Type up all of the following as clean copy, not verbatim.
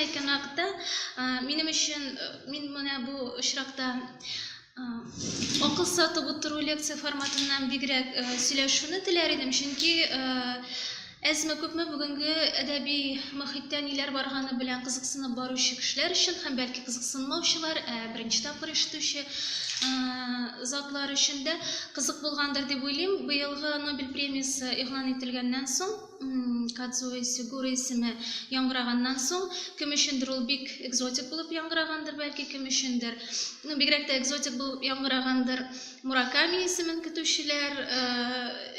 әйткән вакытта, минем өчен мин менә бу очракта акыл сатып утыру лекция форматыннан бигрәк сөйләшүне теләр идем, чөнки әзме күпме бүгенге әдәби мөхиттә ниләр барганы белән кызыксынып баручы кешеләр өчен һәм бәлки кызыксынмаучылар, беренче тапкыр ишетүче затлар өчен дә кызык булгандыр дип уйлыйм. Быелгы Нобель премиясе игълан ителгәннән соң, Кадзуо Исигуро исеме яңгыраганнан соң, кем өчендер ул бик экзотик булып яңгыраганdır, бәлки кем өчендер, бигрәк тә экзотик булып яңгыраганdır Мураками исемен көтүчеләр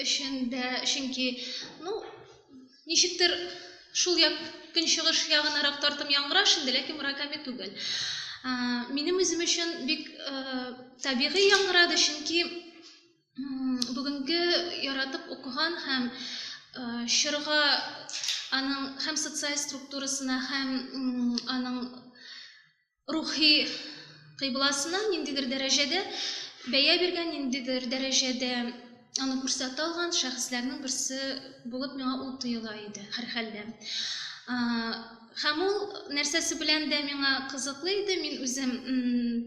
өчен дә, чөнки, ничектер шул як көнчыгыш ягынарак тартым яңгыраш инде, ләкин Мураками түгел. Минем үзем өчен бик табигый яңгырады, чөнки бүгенге яратып укыган һәм чорга аның һәм социаль структурасына һәм аның рухи кыйбласына ниндидер дәрәҗәдә бәя биргән, ниндидер дәрәҗәдә аны күрсәтә алган шәхесләрнең берсе булып миңа ул тоела иде һәр хәлдә. Һәм ул нәрсәсе белән дә миңа кызыклы иде. Мин үзем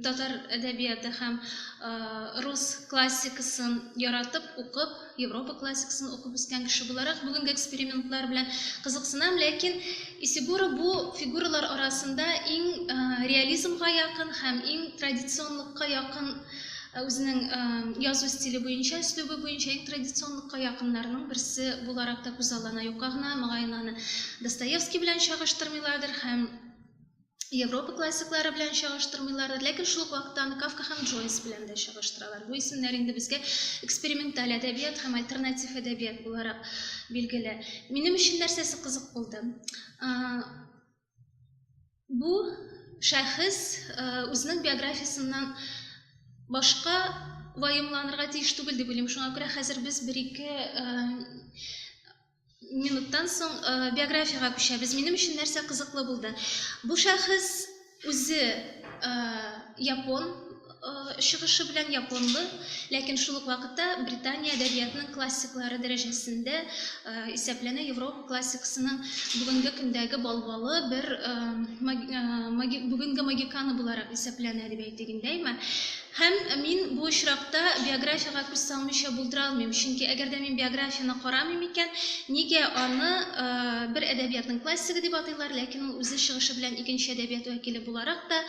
татар әдәбияты һәм рус классикасын яратып укып, Европа классикасын укып үскән кеше буларак бүгенге экспериментлар белән кызыксынам, ләкин Исигуро бу фигуралар арасында иң реализмга якын һәм иң традиционлыкка якын үзенең язу стиле буенча, үслубы буенча иң традиционлыкка якыннарның берсе буларак та күзаллана. Юкка гына мөгаен аны Достоевский белән чагыштырмыйлардыр һәм Европа классиклары белән чагыштырмыйлардыр, ләкин шул ук вакытта аны Кафка һәм Джойс белән дә чагыштыралар. Бу исемнәр инде безгә эксперименталь әдәбият һәм альтернатив әдәбият буларак билгеле. Минем өчен нәрсәсе кызык булды? Бу шәхес үзенең биографиясыннан башка ваемланырга тиеш түгел дип уйлыйм. Шуңа күрә хәзер без 1-2 минуттан соң биографияга күчәбез. Минем өчен нәрсә кызыклы булды? Бу шәхес үзе япон чыгышы белән японлы, ләкин шул ук вакытта Британия әдәбиятының классиклары дәрәҗәсендә исәпләнә. Европа классикасының бүгенге көндәге балбалы бер бүгенге магиканы буларак исәпләнә дип әйтегендәйме. Һәм мин бу очракта биографияга күз салмыйча булдыра алмыйм, чөнки әгәр дә мин биографияны карамыйм икән, нигә аны бер әдәбиятның классигы дип атыйлар, ләкин ул үзе чыгышы белән икенче әдәбият вәкиле буларак та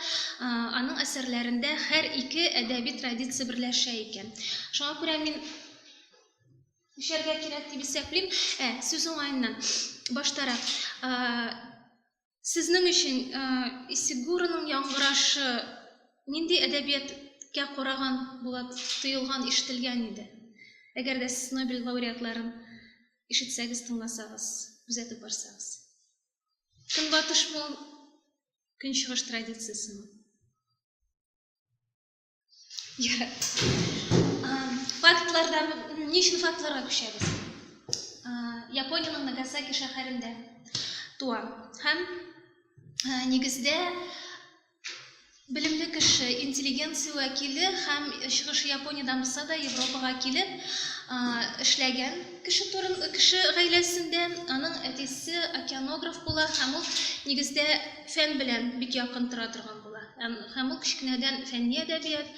аның әсәрләрендә һәр ике әдәби традиция берләшә икән. Шуңа күрә мин ишәргә кирәк дип исәплим. Сүз уңаеннан баштарак. Сезнең өчен Исигуроның яңгырашы нинди әдәбият караган булып тоелган, ишетелгән иде? Әгәр дә сез Нобель лауреатларын ишетсәгез, тыңласагыз, күзәтеп барсагыз. Көнбатышмы, көнчыгыш традициясеме? Фактлардан, ни өчен фактларга күчәбез? Япониянең Нагасаки шәһәрендә туа һәм нигездә белемле кеше, интеллигенция вәкиле һәм чыгышы Япониядән булса да Европага килеп эшләгән кеше гаиләсендә. Аның әтисе океанограф була һәм ул нигездә фән белән бик якын тора торган була. Һәм ул кечкенәдән фәнни әдәбият,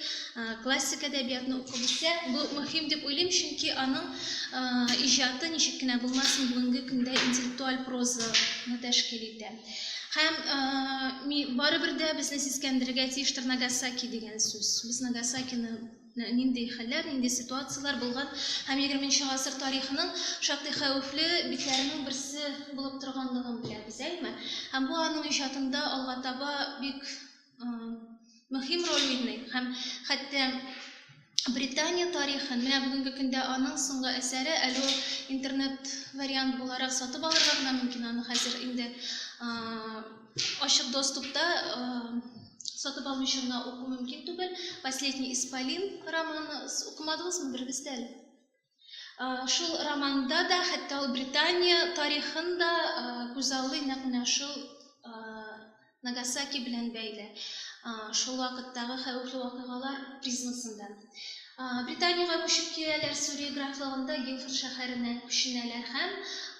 классик әдәбиятны укып үсә. Бу мөһим дип уйлыйм, чөнки аның иҗаты ничек кенә булмасын бүгенге көндә интеллектуаль прозаны тәшкил итә. Һәм барыбер дә безне сискәндерергә тиештер Нагасаки дигән сүз. Без Нагасакины нинди хәлләр, нинди ситуациялар булган һәм 20нче гасыр тарихының шактый хәвефле битләренең берсе булып торганлыгын беләбез, әйме? Һәм бу аның иҗатында алга таба бик мөһим роль уйный. Һәм хәтта Британия тарихын, менә бүгенге көндә аның соңгы әсәре, әле интернет вариант буларак сатып алырга гына мөмкин. Аны хәзер инде ачык доступта сатып алмыйча гына уку мөмкин түгел. Последний исполин романы укымадыгызмы, бирегез әле? Шул романда да, хәтта ул Британия тарихын да күзаллый, нәкъ менә шул Нагасаки белән бәйле. Шул вакыттагы хәвефле вакыйгалар призмасында. Британияга күчүп киләләр, Сүрия графлыгында Гилфорд шәһәренә күченәләр һәм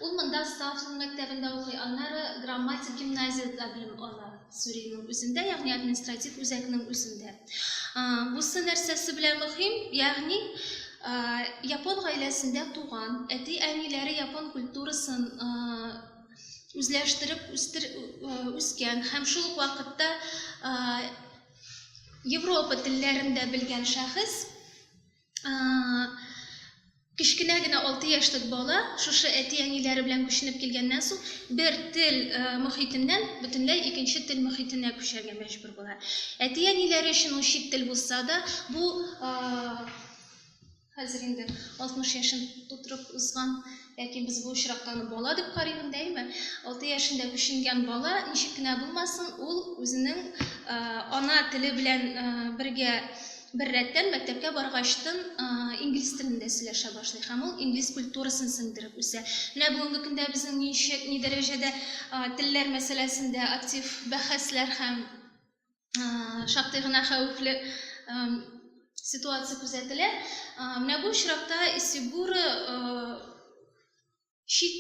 ул монда Стаффорд мәктәбендә укый, аннары грамматик гимназияда белем ала Сүриянең үзендә, ягъни административ үзәкнең үзендә. Бусы нәрсәсе белән мөһим, ягъни япон гаиләсендә туган, әти-әниләре япон культурасын үзләштереп үскән һәм шул ук вакытта Европа телләрендә белгән шәхес. Кечкенә генә 6 яшьлек бала шушы әти-әниләре белән күченеп килгәннән соң бер тел мөхитеннән бөтенләй икенче тел мөхитенә күчәргә мәҗбүр була. Әти-әниләре өчен ул чит тел булса да, бу хәзер инде 60 яшын тутырып узган, яки без бу очрактан бала дип карыйбыз дәйме? 6 яшендә күченгән бала ничек кенә булмасын, ул үзенең ана теле белән бергә бер рәттән мәктәпкә баргачтын инглиз телендә сөйләшә башлый һәм ул инглиз культурасын сеңдереп үсә. Менә бүгенге көндә безнең ни дәрәҗәдә телләр мәсьәләсендә актив бәхәсләр һәм шактый гына хәвефле ситуация күзәтелә. Менә бу очракта Исигура чит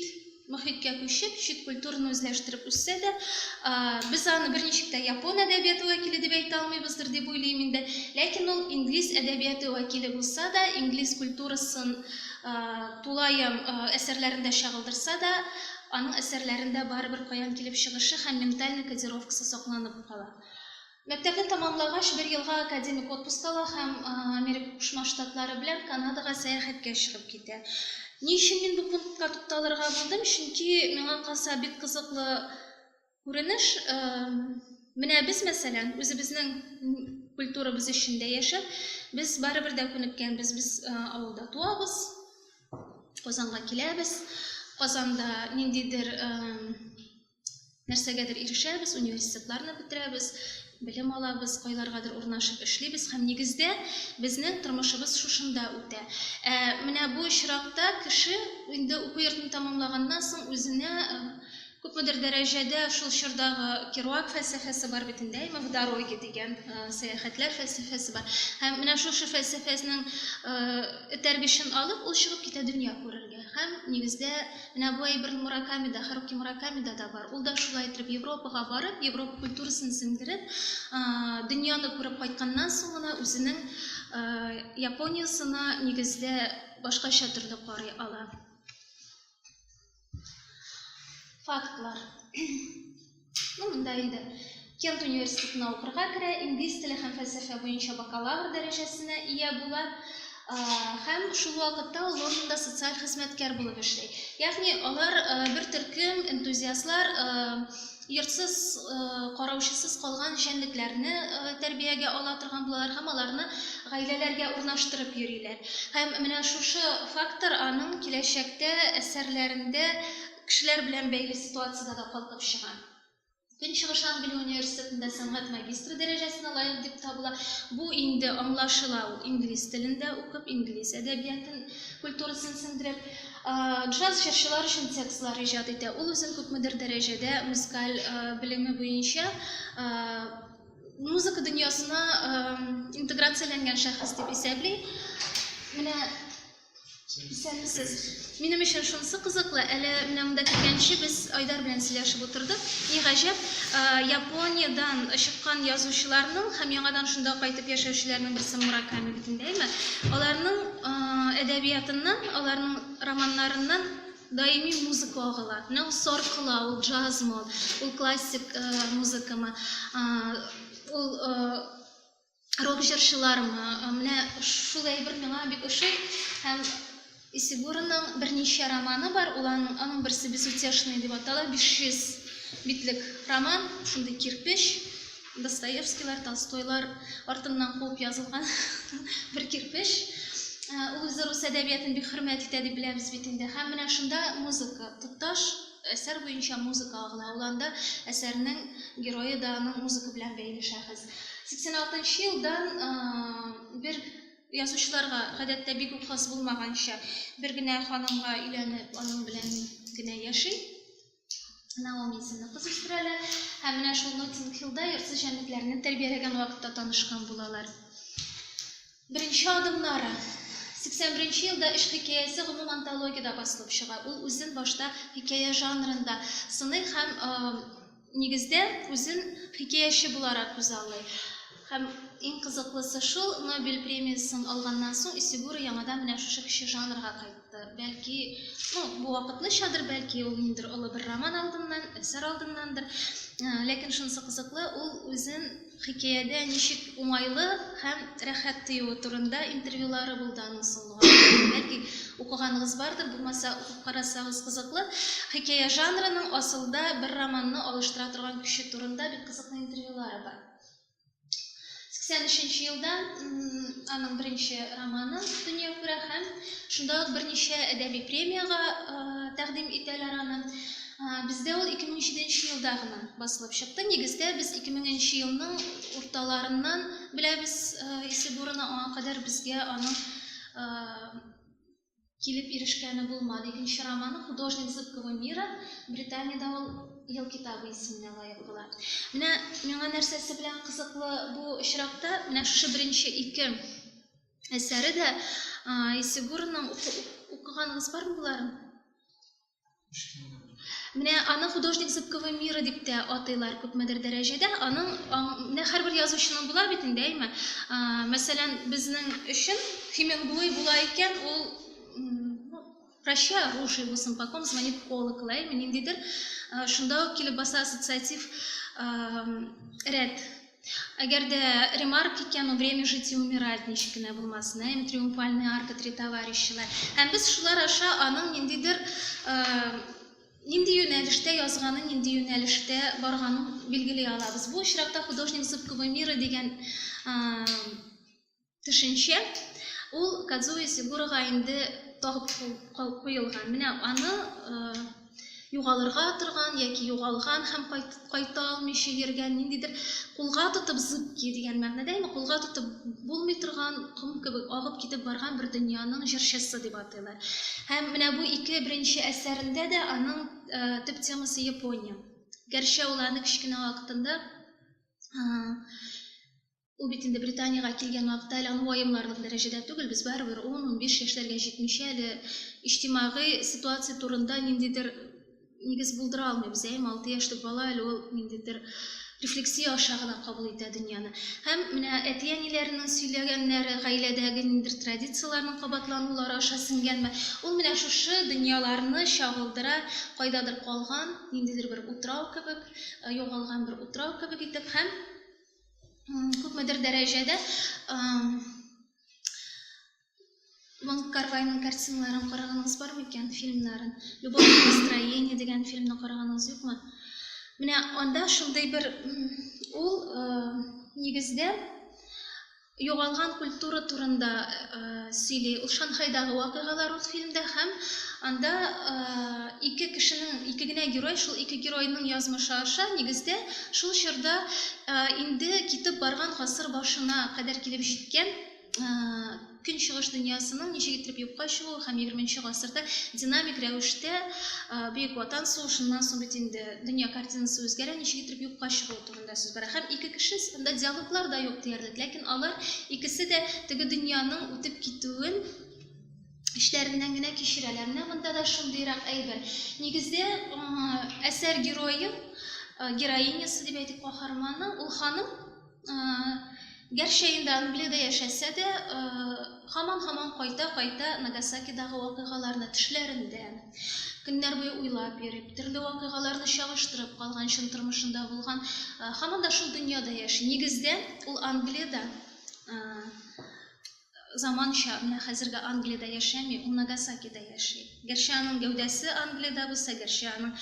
мөхиткә күчеп, чит культураны үзләштереп үссә дә, без аны берничек тә япон әдәбияты вәкиле дип әйтә алмыйбыздыр дип уйлыйм инде. Ләкин ул инглиз әдәбияты вәкиле булса да, инглиз культурасын тулаем әсәрләрендә чагылдырса да, аның әсәрләрендә барыбер каян килеп чыгышы һәм менталь кодировкасы сакланып кала. Мәктәпне тамамлагач, 1 елга академик отпуск ала һәм Америка Кушма Штатлары белән Канадага сәяхәткә чыгып китә. Ни өчен мин бу пунктка тукталырга булдым? Чөнки миңа калса бик кызыклы күренеш. Менә без, мәсәлән, үзебезнең культурабыз эчендә яшәп, без барыбер дә күнеккәнбез. Без авылда туабыз, Казанга киләбез, Казанда ниндидер нәрсәгәдер ирешәбез, университетларны бетерәбез, белем алабыз, кайларгадыр урнашып эшлибез һәм нигездә безнең тормышыбыз шушында үтә. Менә бу очракта кеше инде уку йортын тамамлаганнан соң үзенә күпмедер дәрәҗәдә шул чордагы Керуак фәлсәфәсе бар бит инде, в дороге дигән сәяхәтләр фәлсәфәсе бар. Һәм менә шушы фәлсәфәнең этәргечен алып, ул чыгып китә дөнья күрергә. Һәм нигездә менә бу әйбер Муракамида, Харуки Муракамида да бар. Ул да шулай итеп Европага барып, Европа культурасын сеңдереп, дөньяны күреп кайтканнан соң гына үзенең Япониясына нигездә башкача төрле карый ала. Фактлар. Монда инде Кент университетына укырга керә, инглиз теле һәм фәлсәфә буенча бакалавр дәрәҗәсенә ия була. Һәм шул вакытта ул Лондонда социаль хезмәткәр булып эшли. Ягъни алар бер төркем энтузиастлар йортсыз, караучысыз калган җәнлекләрне тәрбиягә ала торган булалар һәм аларны гаиләләргә урнаштырып йөриләр. Һәм менә шушы фактор аның киләчәктә әсәрләрендә кешеләр белән бәйле ситуациядә да калкып чыга. Көнчыгыш Англия университетында сәнгать магистры дәрәҗәсенә лаек дип табыла. Бу инде аңлашыла, ул инглиз телендә укып, инглиз әдәбиятын, культурасын сеңдереп, джаз җырчылар өчен текстлар иҗат итә. Ул үзен күпмедер дәрәҗәдә музыкаль белеме буенча музыка дөньясына интеграцияләнгән шәхес дип исәпли. Менә минем өчен шунысы кызыклы, әле менә монда килгәнче без Айдар белән сөйләшеп утырдык. Ни гаҗәп, Япониядән чыккан язучыларның һәм яңадан шунда кайтып яшәүчеләрнең берсе Мураками бит инде, аларның әдәбиятыннан, аларның романнарыннан даими музыка агыла. Менә ул саркыла, ул джазмы, ул классик музыкамы, ул рок җырчылармы. Менә шул әйбер миңа бик ошый һәм Исигураның берничә романы бар, аның берсе «Безутешный» дип атала, 500 битлек роман, шундый кирпеч, Достоевскийлар, Толстойлар артыннан куып язылган бер кирпеч. Ул үзе рус әдәбиятын бик хөрмәт итә дип беләбез бит инде. Һәм менә шунда музыка, тоташ әсәр буенча музыка агыла. Ул анда әсәрнең герое да аның музыка белән бәйле шәхес. 86 елдан бер язучыларга гадәттә бик үк хас булмаганча бер генә ханымга өйләнеп, аның белән генә яши. Наоми исемле кыз үстерәләр. Һәм менә шул Ноттинг Хиллда йортсыз җәнлекләрне тәрбияләгән вакытта танышкан булалар. Birinchi adımları. 81 yılda iş hikayesi gümum antologiyada basılıp çığa. Ул үзен башта hikaye жанрында сыный һәм нигездә үзен хикаячы буларак күзаллый. Һәм иң кызыклысы шул, Нобель премиясын алганнан соң Исигура яңадан менә шушы кеше жанрга кайтты. Бәлки, бу вакытлычадыр, бәлки ул ниндер олы бер роман алдыннан, әсәр алдыннандыр. Ләкин шунысы кызыклы, ул үзен хикаядә ничек уңайлы һәм рәхәт тоюы турында интервьюлары булды аның соңгы. Бәлки укыганыгыз бардыр, булмаса укып карасагыз кызыклы. Хикая жанрының асылда бер романны алыштыра торган кеше турында бик кызыклы интервьюлары бар. 83 елда аның беренче романы дөнья күрә һәм шунда ук берничә әдәби премияга тәкъдим итәләр аны. Бездә ул 2007 елда гына басылып чыкты. Нигездә без 2000 елның урталарыннан беләбез Исигураны, аңа кадәр безгә аның килеп ирешкәне булмады. Икенче романы «Художник зыбкого мира» Британиядә ул ел китабы исеменә лаек була. Менә миңа нәрсәсе белән кызыклы бу очракта, менә шушы беренче ике әсәре дә Исигураның укыганыгыз бармы буларын? Менә аны «Художник зыбкого мира» дип тә атыйлар күпмедер дәрәҗәдә. Аның менә һәрбер язучының була бит инде, әйме? Мәсәлән, безнең өчен Хемингуэй була икән, ул «Прощай, оружие, в Сампаком звонит колокол», әйме? Ниндидер шунда ук килеп баса ассоциатив рәд. Әгәр дә ремарк икән, «Время жить и умирать» ничек кенә булмасын, әйме? «Триумфальная арка», «Три товарища». Һәм без шулар аша аның ниндидер нинди юнәлештә язганын, нинди юнәлештә барганын билгели алабыз. Бу очракта «Художник зыбкого мира» дигән төшенчә ул Кадзуо Исигурага инде тагып куелган. Менә аны югалырга торган яки югалган һәм кайта алмыйча йөргән ниндидер кулга тотып зыбки дигән мәгънәдә, кулга тотып булмый торган ком кебек агып китеп барган бер дөньяның җырчысы дип атыйлар. Һәм менә бу ике беренче әсәрендә дә аның төп темасы Япония. Гәрчә ул аны кичкенә вакытында ул бит инде Британиягә килгән вакытта әле аны ваемларлык дәрәҗәдә түгел, без барыбер 10-15 яшьләргә җитмичә әле иҗтимагый ситуация турында ниндидер нигез булдыра алмыйбыз. 6 яшьлек бала әле ул ниндидер рефлексия аша гына кабул итә дөньяны. Һәм менә әти-әниләренең сөйләгәннәре, гаиләдәге ниндидер традицияләрнең кабатланулары аша сеңгәнме, ул менә шушы дөньяларны чагылдыра, кайдадыр калган, ниндидер бер утрау кебек, югалган бер утрау кебек итеп һәм күпмедер дәрәҗәдә Ван Кар-вайның картиналарын караганыгыз бармы икән, фильмнарын? «Любовное настроение» дигән фильмны караганыгыз юкмы? Менә анда шундый бер ул нигездә югалган культура турында сөйли. Ул Шанхайдагы вакыйгалар ул фильмда һәм анда ике кешенең, ике генә герой, шул ике геройның язмышы аша нигездә шул чорда инде китеп барган гасыр башына кадәр килеп җиткән көнчыгыш дөньясының ничек итеп юкка чыгуы һәм 20нче гасырда динамик рәвештә Бөек Ватан сугышыннан соң бит инде дөнья картинасы үзгәрә, ничек итеп юкка чыгуы турында сүз бара. Һәм ике кеше анда диалоглар да юк диярлек, ләкин алар икесе дә теге дөньяның үтеп китүен эшләреннән генә кичерәләр. Менә монда да шундыйрак әйбер. Нигездә әсәр герое, героинясы дип әйтик, каһарманы, ул ханым гәрчә инде Англиядә яшәсә дә, һаман кайта Нагасакидагы вакыйгаларны төшләрендә, көннәр буе уйлап йөреп, төрле вакыйгаларны чагыштырып калган, чын тормышында булган, һаман да шул дөньяда яши. Нигездә ул Англиядә заманча, менә хәзерге Англиядә яшәми, ул Нагасакида яши. Гәрчә аның гәүдәсе Англиядә булса, гәрчә аның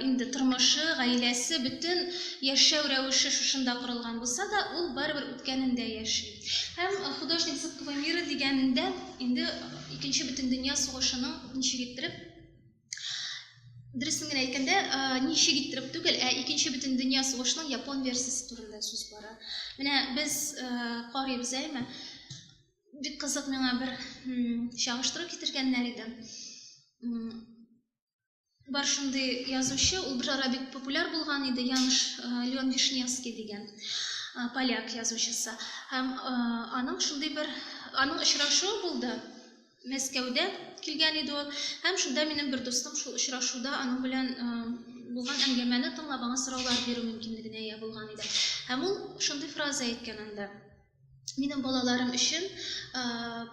инде тормышы, гаиләсе, бөтен яшәү рәвеше шушында корылган булса да, ул барыбер үткәнендә яши. Һәм «Художник зыбкого мира» дигәнендә инде икенче бөтен дөнья сугышының ничек иттереп, дөресен генә әйткәндә, ничек иттереп түгел, икенче бөтен дөнья сугышының япон версиясе турында сүз бара. Менә без карыйбыз, әйме? Бик кызык миңа бер чагыштыру китергәннәр иде. Бар шундый язучы, ул бер ара бик популяр булган иде, Яныш Леон Вишневский дигән поляк язучысы. Һәм аның шундый бер аның очрашуы булды. Мәскәүдә килгән иде ул. Һәм шунда минем бер дустым шул очрашуда аның белән булган әңгәмәне тыңлап, аңа сораулар бирү мөмкинлегенә ия булган иде. Һәм ул шундый фраза әйткән анда: минем балаларым өчен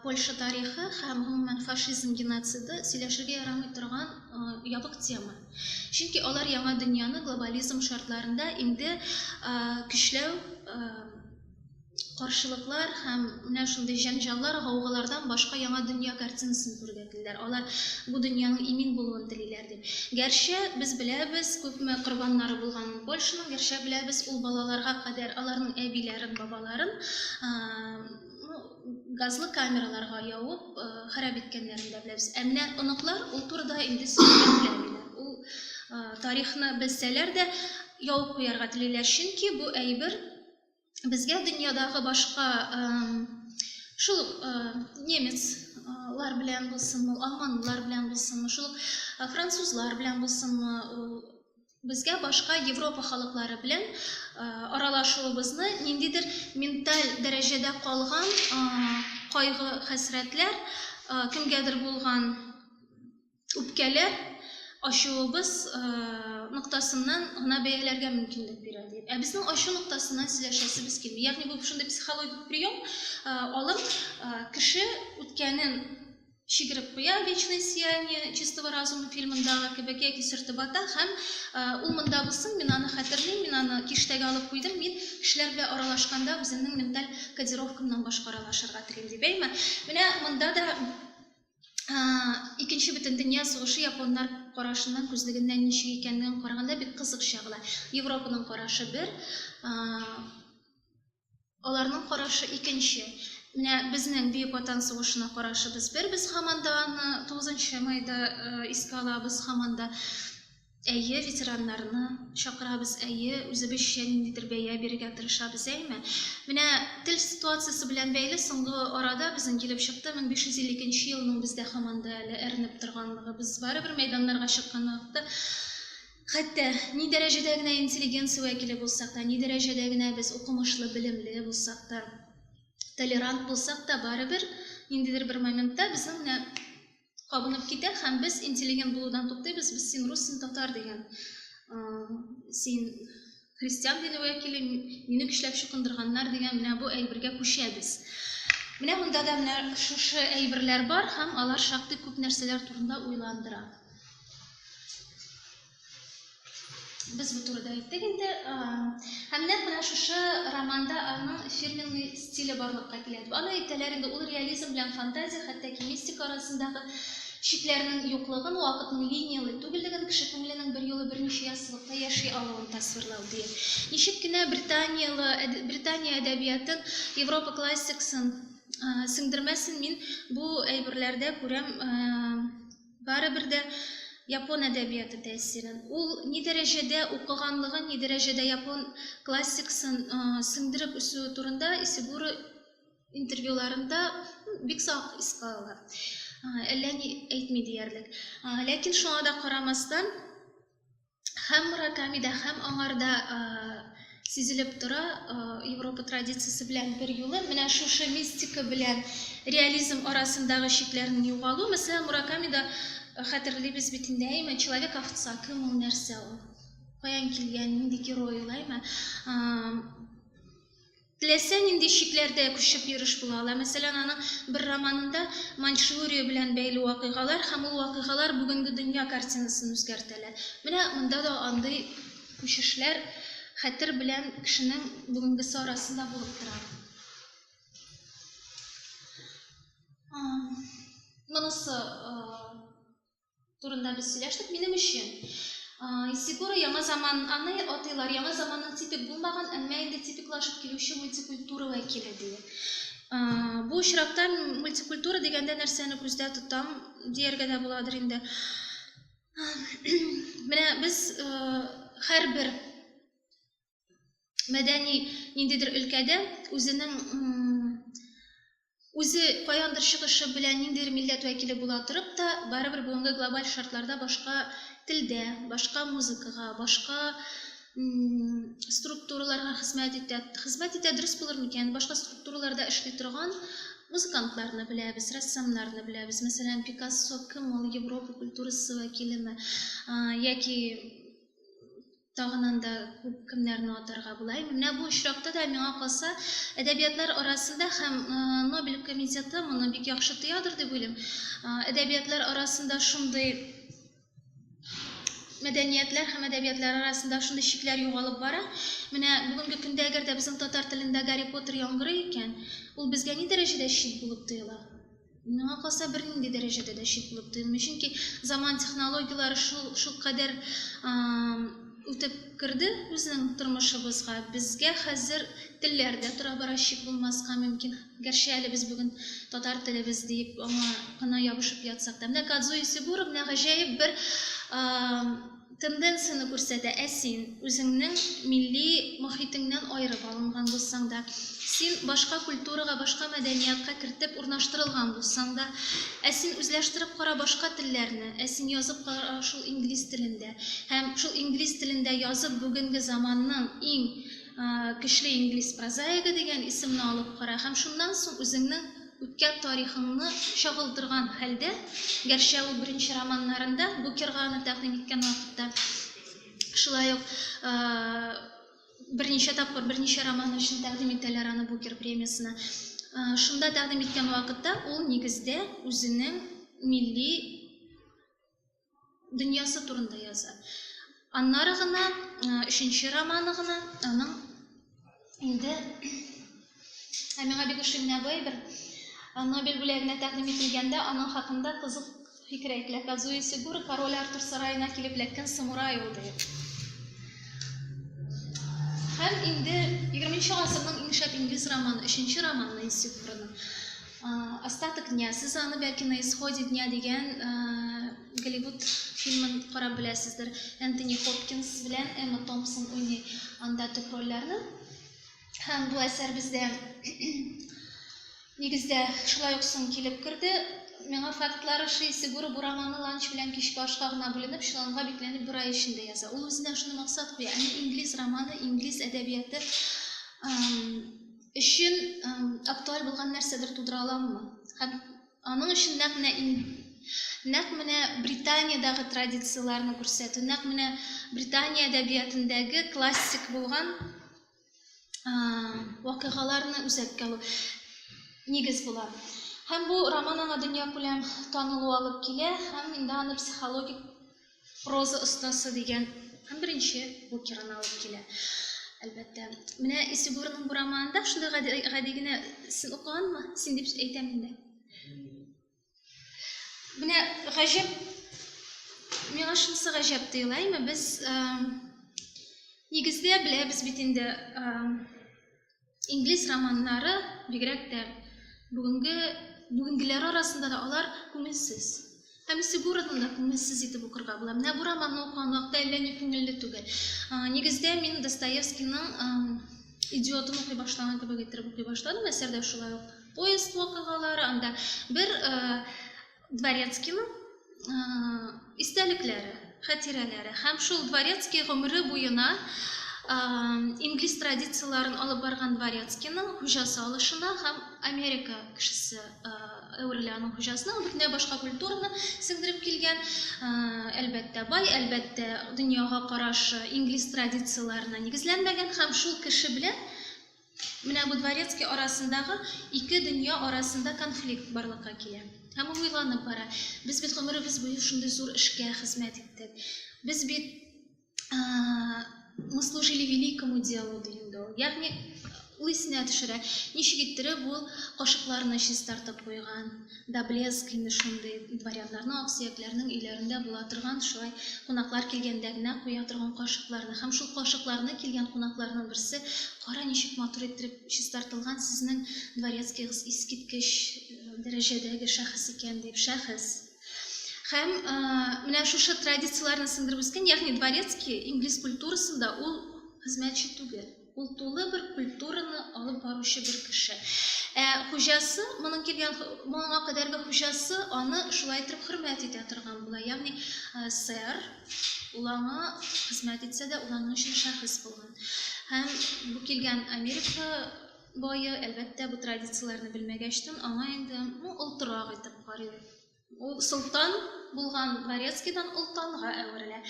Польша тарихы һәм гомумән фашизм геноциды сөйләшергә ярамый торган ябык тема. Чөнки алар яңа дөньяны глобализм шартларында инде көчләү каршылыклар һәм менә шундый җәнҗаллар, гаугалардан башка яңа дөнья картинасын күрергә телиләр. Алар бу дөньяның имин булуын телиләр дип. Гәрчә без беләбез, күпме корбаннары булган Польшаның, гәрчә беләбез, ул балаларга кадәр аларның әбиләрен, бабаларын газлы камераларга явып харап иткәннәрен дә беләбез. Ә менә оныклар ул турыда инде сөйләргә теләмиләр. Ул тарихны белсәләр дә явып куярга телиләр, чөнки бу әйбер безгә дөньядагы башка шул немецлар белән булсынмы, алманлар белән булсынмы, шул французлар белән булсынмы, безгә башка Европа халыклары белән аралашуыбызны ниндидер менталь дәрәҗәдә калган кайгы, хәсрәтләр, кемгәдер булган үпкәләр, ачуыбыз ноктасыннан гына бәяләргә мөмкинлек бирә дип. Ә безнең ачу ноктасыннан сөйләшәсебез килми. Ягъни бу шундый психологик прием, алып кеше үткәнен шигырып куя, «Вечное сияние чистого разума» фильмындагы кебек, яки сөртеп ата, һәм ул монда булсын, мин аны хәтерлим, мин аны киштәгә алып куйдым, мин кешеләр белән аралашканда үземнең менталь кодировкамнан башка аралашырга телим дип әйме. Менә монда да Икенче бөтен дөнья сугышы японнар карашыннан, күзлегеннән ничек икәнлеген караганда бик кызык чагыла. Европаның карашы бер, аларның карашы икенче. Менә безнең Бөек Ватан сугышына карашыбыз бер, без һаман да аны 9 майда искә алабыз, һаман да әйе ветераннарны чакырабыз, әйе үзебезчә ниндидер бәя бирергә тырышабыз, әйме. Менә тел ситуациясе белән бәйле соңгы арада безнең килеп чыкты 1552 елның бездә һаман да әле әрнеп торганлыгы. Без барыбер мәйданнарга чыккан вакытта, хәтта ни дәрәҗәдә генә интеллигенция вәкиле булсак та, ни дәрәҗәдә генә без укымышлы, белемле булсак та, толерант булсак та, барыбер ниндидер бер моментта безнең менә кабынып китә, һәм без интеллигент булудан туктыйбыз, без син рус, син татар дигән, син христиан дине вәкиле, мине көчләп чукындырганнар дигән менә бу әйбергә күчәбез. Менә монда да менә шушы әйберләр бар, һәм алар шактый күп нәрсәләр турында уйландыра. Без бу турыда әйттек инде. Һәм нәкъ менә шушы романда аның фирменный стиле барлыкка килә. Аны әйтәләр инде, ул реализм белән фантазия, хәтта мистика арасындагы чикләрнең юклыгын, вакытның линиялы түгеллеген, кеше күңеленең бер юлы берничә яссылыкта яши алуын тасвирлау дип. Ничек кенә Британия әдәбиятын, Европа классикасын сеңдермәсен, мин бу әйберләрдә күрәм барыбер дә Япон әдәбияты тәэсирен. Ул ни дәрәҗәдә укыганлыгын, ни дәрәҗәдә япон классикасын сеңдереп үсүе турында Исигуро интервьюларында бик сак искә ала. Әллә ни әйтми диярлек. Ләкин шуңа да карамастан, һәм Муракамида, һәм аңарда сизелеп тора Европа традициясе белән бер юлы менә шушы мистика белән реализм арасындагы чикләрнең югалу. Мәсәлән, Муракамида хәтерлибез бит инде, әйме, человек-овца, кем ул, нәрсә ул, каян килгән, нинди герой ул, әйме. Теләсә нинди чикләрдә күчеп йөреш була ала. Мәсәлән, аның бер романында Маньчжурия белән бәйле вакыйгалар һәм ул вакыйгалар бүгенге дөнья картинасын үзгәртәләр. Менә монда да андый күчешләр хәтер белән кешенең бүгенгесе арасында булып тора. Монысы турында без сөйләштек. Минем өчен Исигуро яңа заман, аны атыйлар, яңа заманның типик булмаган, әмма инде типиклашып килүче мультикультура вәкиле дип. Бу очракта мультикультура дигәндә нәрсәне күздә тотам дияргә дә буладыр инде. Менә без һәрбер мәдәни ниндидер өлкәдә үзе каяндыр чыгышы белән ниндидер милләт вәкиле була торып та, барыбер бүгенге глобаль шартларда башка телдә, башка музыкага, башка структураларга хезмәт итә дөрес булыр микән? Башка структураларда эшли торган Музыкантларны беләбез, рәссамнарны беләбез. Мәсәлән, Пикассо кем ул? Европа культурасы вәкилеме? Яки тагыннан да күп кемнәрне атарга була. Менә бу очракта да миңа калса, әдәбиятлар арасында һәм Нобель комитеты моны бик яхшы тоядыр дип уйлыйм. Әдәбиятлар арасында шундый мәдәниятләр һәм әдәбиятлар арасында шундый чикләр югалып бара. Менә бүгенге көндә әгәр дә безнең татар телендә Гарри Поттер яңгырый икән, ул безгә ни дәрәҗәдә чит булып тоела? Миңа калса бернинди дәрәҗәдә дә чит булып тоелмый. Чөнки заман технологиялары шул кадәр үтеп керде үзенең тормышыбызга. Безгә хәзер телләрдә тора бара чит булмаска мөмкин. Гәрчә әле без бүген татар телебез дип аңа гына ябышып ятсак та. Менә Кадзуо Исигуро менә гаҗәеп бер тенденцияны күрсәтә. Син үзеңнең милли мохитеңнән аерып алынган булсаң да, син башка культурага, башка мәдәниятка кертеп урнаштырылган булсаң да, син үзләштереп кара башка телләрне, син язып кара шул инглиз телендә. Һәм шул инглиз телендә язып бүгенге заманның иң көчле инглиз прозаигы дигән исемне алып кара. Һәм шуннан соң үзеңнең үткән тарихыңны чагылдырган хәлдә, гәрчә ул беренче романнарында Букерга аны тәкъдим иткән вакытта, шулай ук берничә тапкыр берничә роман өчен тәкъдим итәләр аны Букер премиясына. Шунда тәкъдим иткән вакытта ул нигездә үзенең милли дөньясы турында яза. Аннары гына өченче романы гына аның инде миңа бик ошый менә бу әйбер Нобель бүләгенә тәкъдим ителгәндә аның хакында кызык фикер әйтелә. Кадзуо Исигуро король Артур сараена килеп эләккән самурай ул дип. Һәм инде 20нче гасырның иң шәп инглиз романы, 3нче романы Исигуроның. Остаток дня. Сез аны бәлки на исходе дня дигән Голливуд фильмын карап беләсездер. Энтони Хопкинс белән Эмма Томпсон уйный анда төп рольләрне. Һәм бу әсәр бездә нигездә шулай ук соң килеп керде. Миңа фактлары шул Исигуро бу романны ланч белән кичке ашка гына бүленеп, чыланга бикләнеп бер ай эчендә яза. Ул үзенә шуны максат куя. Инглиз романы, инглиз әдәбияты өчен актуаль булган нәрсәдер тудыра аламмы? Һәм аның өчен нәкъ менә Британиядәге традицияларны күрсәтү, нәкъ менә Британия әдәбиятындагы классик булган вакыйгаларны үзәккә алу нигез була. Һәм бу роман аңа дөнья күләм танылу алып килә, һәм инде аны психологик проза остасы дигән һәм беренче Букерны алып килә. Әлбәттә. Менә Исигуроның бу романында шундый гади генә син укыганмы? Син дип әйтәм инде. Менә гаҗәп, миңа шунысы гаҗәп тоела, без нигездә беләбез бит инде инглиз романнары бигрәк тә бүгенгеләр арасында да алар күңелсез. Һәм Исигуроны да күңелсез итеп укырга була. Менә бу романны укыган вакытта әллә ни күңелле түгел. Нигездә мин Достоевскийның «Идиотын» укый башлаган кебек итеп укый башладым. Әсәрдә шулай ук поезд вакыйгалары, анда бер Дворецкийның истәлекләре, хатирәләре. Һәм шул Дворецкий гомере буена инглиз традицияларын алып барган Дворецкийның хуҗасы алышына һәм Америка кешесе әверелә аның хуҗасына, ул бөтенләй башка культураны сеңдереп килгән, әлбәттә бай, әлбәттә дөньяга карашы инглиз традицияларына нигезләнмәгән һәм шул кеше белән менә бу Дворецкий арасындагы ике дөнья арасында конфликт барлыкка килә. Һәм ул уйланып бара. Без бит гомеребез буе шундый зур эшкә хезмәт иттек. Без бит мы служили великому делу диенде ул. Ягъни ул исенә төшерә. Ничек иттереп ул кашыкларны чистартып куйган, да блеск инде шундый дворяннарның, аксөякләрнең өйләрендә була торган, шулай кунаклар килгәндә генә куя торган кашыкларны. Һәм шул кашыкларны килгән кунакларның берсе, кара ничек матур иттереп чистартылган, сезнең Дворецкийгыз искиткеч дәрәҗәдәге шәхес икән дип, шәхес. Һәм менә шушы традицияларны сеңдереп үскән, ягъни Дворецкий инглиз культурасында ул хезмәтче түгел. Ул тулы бер культураны алып баручы бер кеше. Хуҗасы, моңа кадәрге хуҗасы аны шулай итеп хөрмәт итә торган була. Ягъни сэр, ул аңа хезмәт итсә дә, ул аның өчен шәхес булган. Һәм бу килгән Америка бойы, әлбәттә, бу традицияләрне белмәгәчтен, аңа инде олтырак итеп карыйлар. Ул солтан булган Дворецкийдан олтанга әверелә.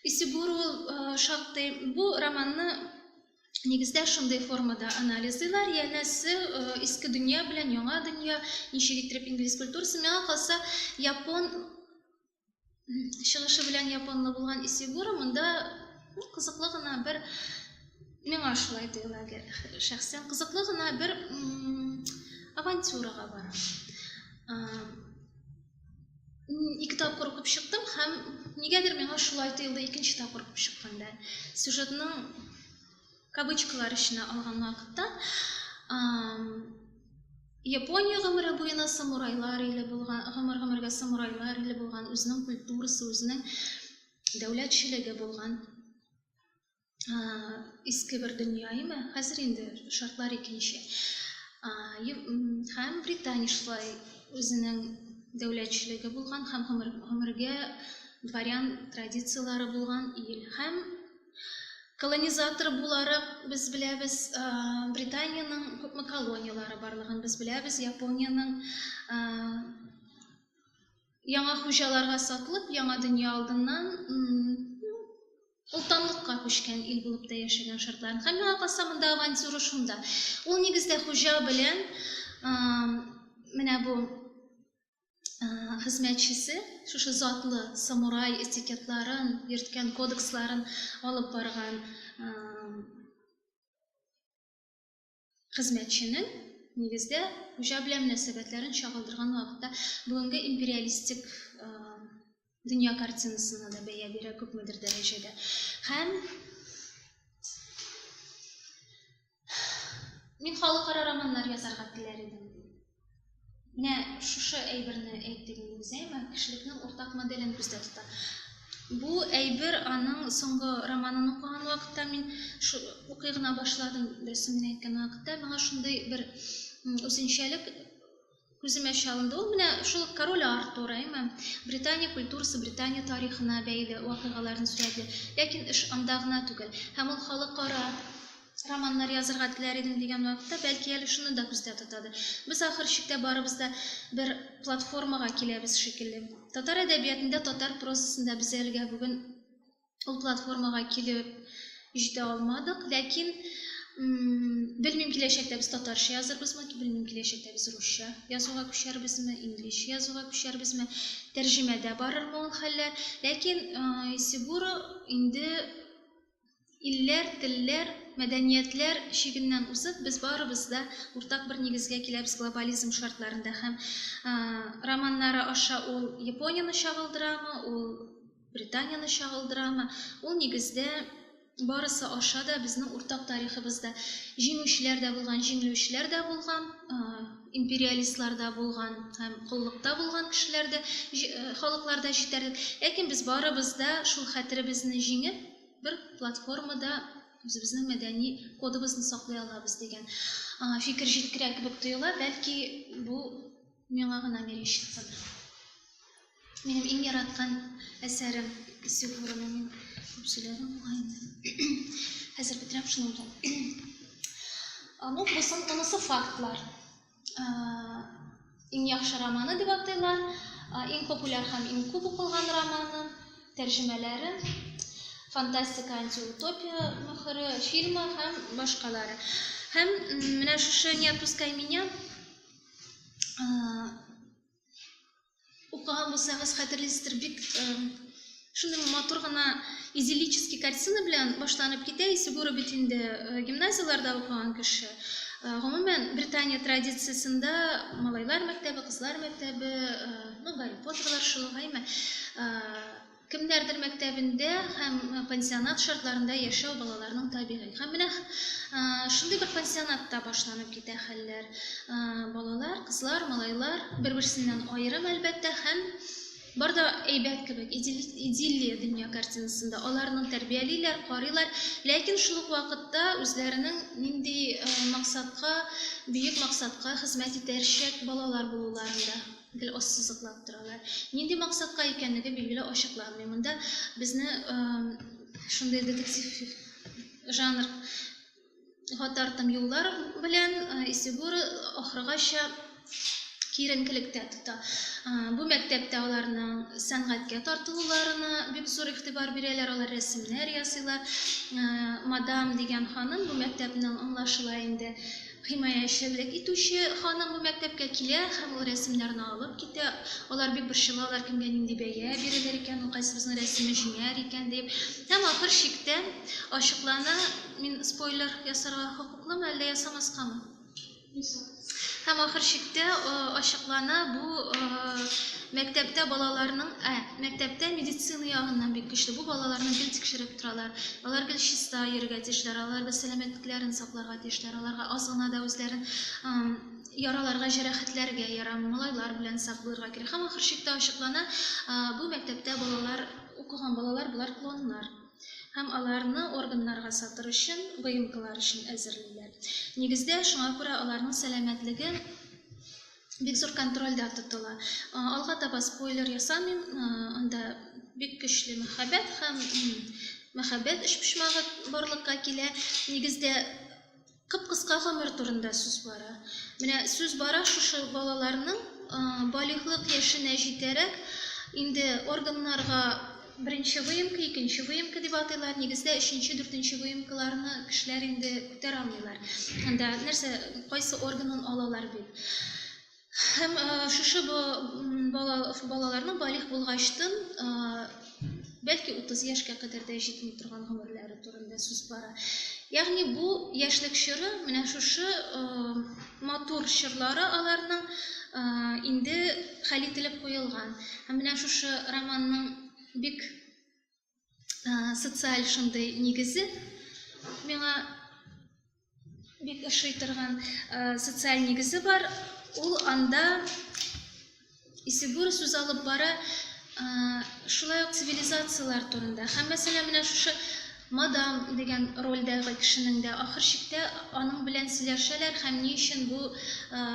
Исибуру шактый бу романны нигездә шундый формада анализлыйлар, янәсе иске дөнья белән яңа дөнья, ничек итеп инглиз культурасы, миңа калса япон чыгышы белән японлы булган Исибуру монда кызыклы гына бер, миңа шулай тоела шәхсән, кызыклы гына бер авантюрага бара. Ике тапкыр укып чыктым һәм нигәдер миңа шулай тоелды икенче тапкыр укып чыкканда. Сюжетның кавычкалар эченә алган вакытта Япония гомере буена самурайлар иле булган, гомергә самурайлар иле булган, үзенең культурасы, үзенең дәүләтчелеге булган иске бер дөнья име. Хәзер инде шартлар икенче. Һәм Британия шулай үзенең дәүләтчелеге булган һәм гомергә дворян традициялары булган ил. Һәм колонизатор буларак без беләбез Британияның күпме колониялары барлыгын без беләбез. Япониянең яңа хуҗаларга сатылып, яңа дөнья алдыннан ултанлыкка күчкән ил булып та яшәгән шартларын. Һәм миңа калса монда авантюра шунда. Ул нигездә хуҗа белән менә бу хезмәтчесе шушы затлы самурай этикетларын, йөрткән кодексларын алып барган хезмәтченең нигездә хуҗа белән мөнәсәбәтләрен чагылдырган вакытта бүгенге империалистик дөнья картинасына да бәя бирә күпмедер дәрәҗәдә. Һәм мин халыкара романнар язарга теләр идем. Менә шушы әйберне әйттегез әйме, кешелекнең уртак моделен күздә тота. Бу әйбер аның соңгы романын укыган вакытта мин укый гына башладым, дөресен әйткән вакытта миңа шундый бер үзенчәлек күземә чалынды. Ул менә шул король Артур әйме, Британия культурасы, Британия тарихына бәйле вакыйгаларны сөйләде. Ләкин эш анда гына түгел. Һәм ул халыкара романнар язарга теләр идем дигән вакытта бәлки әле шуны да күздә тотады. Без ахыр чиктә барыбыз да бер платформага киләбез шикелле. Татар әдәбиятында, татар прозасында без әлегә бүген ул платформага килеп җитә алмадык. Ләкин белмим киләчәктә без татарча язарбызмы, белмим киләчәктә без русча язуга күчәрбезме, инглиш язуга күчәрбезме, тәрҗемәдә барырмы ул хәлләр. Ләкин Исибуру инде илләр, телләр, мәдәниятләр шигеннән узып, без барыбыз да уртак бер нигезгә киләбез глобализм шартларында. Һәм романнары аша ул Японияны чагылдырамы, ул Британияны чагылдырамы, ул нигездә барысы аша да безнең уртак тарихыбызда җиңүчеләр дә булган, җиңелүчеләр дә булган, империалистлар да булган һәм куллыкта булган кешеләр дә, халыклар да җитәрлек. Ләкин без барыбыз да шул хәтеребезне җиңеп бер платформада үзебезнең мәдәни кодыбызны саклый алабыз дигән фикер җиткерә кебек тоела. Бәлки бу миңа гына мерещится. Минем иң яраткан әсәрем Исибуруны мин күп сөйләдем бугай инде. Хәзер бетерәм шуны белән. Монысы фактлар. Иң яхшы романы дип атыйлар. Иң популяр һәм иң күп укылган романы, тәрҗемәләре, фантастика, антиутопия мөхәре, фильмы һәм башкалары. Һәм менә шушы «Не отпускай меня» укыган булсагыз хәтерлисездер, бик шундый матур гына идиллический картина белән башланып китә. Исибуру бит инде гимназияларда укыган кеше. Гомумән Британия традициясендә малайлар мәктәбе, кызлар мәктәбе, Гарри Поттерлар шулаймы, кемнәрдер мәктәбендә һәм пансионат шартларында яшәү балаларның табигый. Һәм менә шундый бер пансионатта башланып китә хәлләр. Балалар, кызлар, малайлар бер-берсеннән аерым әлбәттә һәм бар да әйбәт кебек, идиллия дөнья картинасында. Аларны тәрбиялиләр, карыйлар, ләкин шул ук вакытта үзләренең нинди максатка, бөек максатка хезмәт итәрчәк балалар булуларында гел ассызыклап торалар. Нинди максатка икәнлеге билгеле ачыкланмый. Монда безне шундый детектив жанр Хатартым юллар белән Исегур ахыргача киеренкелектә тота. Бу мәктәптә аларның сәнгатькә тартылуларына бик зур игътибар бирәләр, алар рәсемнәр ясыйлар. Мадам дигән ханым бу мәктәпнең аңлашыла инде химаячелек итүче ханым бу мәктәпкә килә һәм ул рәсемнәрне алып китә. Алар бик борчылалар, кемгә нинди бәя бирәләр икән, ул кайсыбызның рәсеме җиңәр икән дип. Һәм ахыр чиктә ачыклана, мин спойлер ясарга хокуклымы, әллә ясамаскамы? Һәм ахыр чиктә ачыклана, бу мәктәптә балаларның, мәктәптә медицина ягыннан бик көчле. Бу балаларны гел тикшереп торалар. Алар гел чиста йөрергә тиешләр, аларда сәламәтлекләрен сакларга тиешләр, аларга аз гына да үзләрен яраларга, җәрәхәтләргә ярамый, малайлар белән сак булырга кирәк. Һәм ахыр чиктә ачыклана, бу мәктәптә балалар, укыган балалар, булар клоннар. Һәм аларны органнарга сатыр өчен, ВМКлар өчен әзерлиләр. Нигездә шуңа күрә аларның сәламәтлеге бик зур контрольдә тотыла. Алга таба спойлер ясамыйм, анда бик көчле мәхәббәт һәм мәхәббәт эшпошмагы барлыкка килә. Нигездә кып-кыска гомер турында сүз бара. Менә сүз бара шушы балаларның балиглык яшенә җитәрәк инде органнарга Беренче ВМК, икенче ВМК дип атыйлар. Нигездә 3-нче, 4-нче ВМКларны кешеләр инде күтәрә алмыйлар. Анда нәрсә, кайсы органын алалар бит. Һәм шушы балаларның балиг булгачтын, бәлки 30 яшькә кадәр дә җитми торган гомерләре турында сүз бара. Ягъни бу яшьлек чоры, менә шушы матур чорлары аларның инде хәл ителеп куелган. Һәм менә шушы романның бик социаль шундый нигезе, миңа бик ошый торган социаль нигезе бар. Ул анда Исегур сүз алып бара шулай ук цивилизациялар турында. Һәм мәсәлән менә шушы мадам дигән рольдәге кешенең дә ахыр чиктә аның белән сөйләшәләр һәм ни өчен бу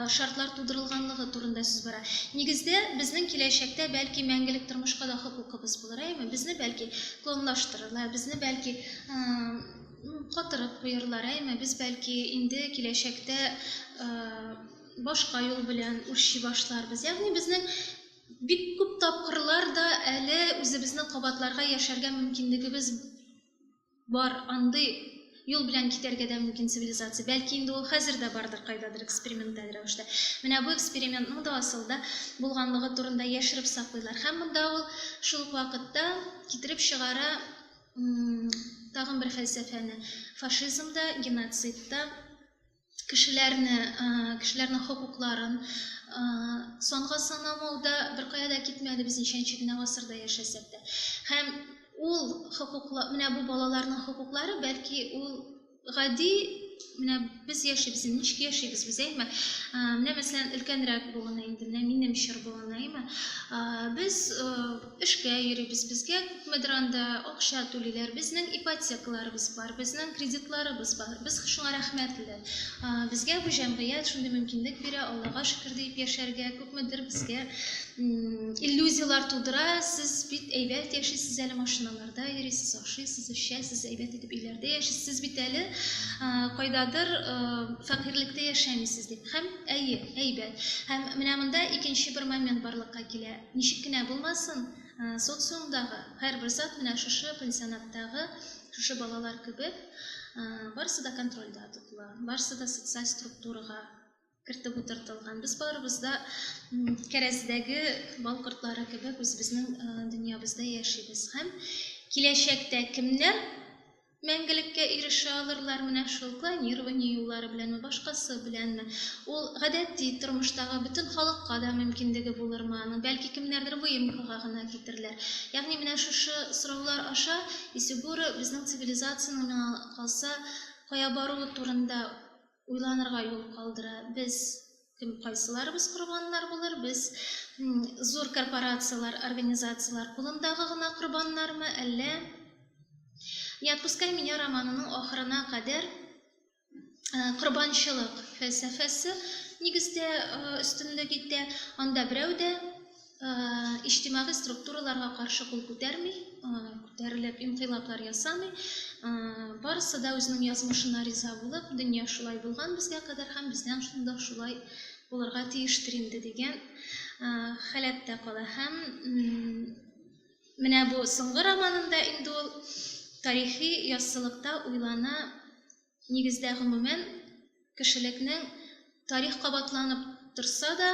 шартлар тудырылганлыгы турында сүз бара. Нигездә безнең киләчәктә бәлки мәңгелек тормышка да хокукыбыз булыр, әйме? Безне бәлки клонлаштырырлар, безне бәлки катырып куярлар, әйме? Без бәлки инде киләчәктә башка юл белән үрчи башларбыз. Ягъни безнең бик күп тапкырлар да әле үзебезнең кабатларга яшәргә мөмкинлегебез бар, андый юл белән китәргә дә мөмкин цивилизация. Бәлки инде ул хәзер дә бардыр кайдадыр эксперименталь рәвештә. Менә бу экспериментның да асылда булганлыгы турында яшереп саклыйлар. Һәм монда ул шул вакытта китереп чыгара тагын бер фәлсәфәне. Фашизмда, геноцидта кешеләрнең хокукларын санга санамауда беркая да китмәде без ничәнче генә гасырда яшәсәк тә. Һәм ул хокуклар, менә бу балаларның хокуклары бәлки ул гади, менә без яшибез, ничек яшибез без, әйме? Менә мәсәлән өлкәнрәк булганда инде, менә минем чор булганда, әйме? Без эшкә йөрибез, безгә күпмедер анда акча түлиләр, безнең ипотекаларыбыз бар, безнең кредитларыбыз бар, без шуңа рәхмәтле. Безгә бу җәмгыять шундый мөмкинлек бирә, Аллага шөкер дип яшәргә, күпмедер безгә иллюзиялар тудыра. Сез бит әйбәт яшисез, әле машиналарда йөрисез, ашыйсыз, эчәсез, әйбәт итеп өйләрдә яшисез. Сез бит әле кайдадыр фәкыйрьлектә яшәмисез дип. Һәм әйбәт. Һәм менә монда икенче бер момент барлыкка килә. Ничек кенә булмасын, социумдагы һәрбер зат менә шушы пансионаттагы шушы балалар кебек барысы да контрольдә тотыла. Барысы да социаль структурага кертеп утыртылган. Без барыбыз да кәрәздәге бал кортлары кебек үзебезнең дөньябызда яшибез. Һәм киләчәктә кемнәр мәңгелеккә ирешә алырлар, менә шул клонирование юллары беләнме, башкасы беләнме? Ул гадәти тормыштагы бөтен халыкка да мөмкинлеге булырмы? Бәлки кемнәрдер ВМКга гына китерләр. Ягъни менә шушы сораулар аша Исегур безнең цивилизацияның миңа калса кая баруы турында уйланырга юл калдыра. Без кайсыларыбыз корбаннар булыр? Без зур корпорациялар, организациялар кулындагы гына корбаннармы, әллә «Не отпускай меня» романының ахырына кадәр корбанчылык фәлсәфәсе нигездә өстенлек итә. Анда берәү дә иҗтимагый структураларга каршы кул күтәрми, күтәрелеп инкыйлаблар ясамый, барысы да үзенең язмышына риза булып, дөнья шулай булган безгә кадәр һәм бездән шунда шулай булырга тиештер инде дигән халәттә кала. Һәм менә бу соңгы романында инде ул тарихи яссылыкта уйлана, нигездә гомумән кешелекнең тарих кабатланып торса да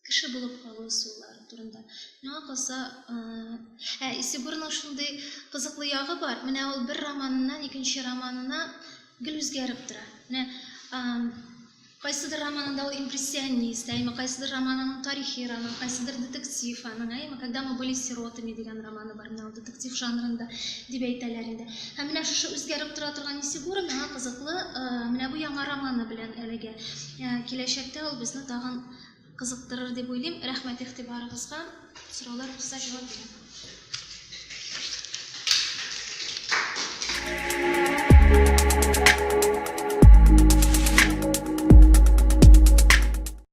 кеше булып калу сулары турында. Миңа калса, Исегурның шундый кызыклы ягы бар. Менә ул бер романыннан икенче романына гел үзгәреп тора. Менә кайсыдыр романында ул импрессионист, кайсыдыр романының тарихи роман, кайсыдыр детектив, когда мы были сиротами дигән романы бар. Менә ул детектив жанрында дип әйтәләр инде. Һәм менә шушы үзгәреп тора торган Исегура миңа кызыклы, менә бу яңа романы белән әлегә. Киләчәктә ул безне тагын кызыктырыр дип уйлыйм. Рәхмәт игътибарыгызга. Сораулар булса җавап бирәм.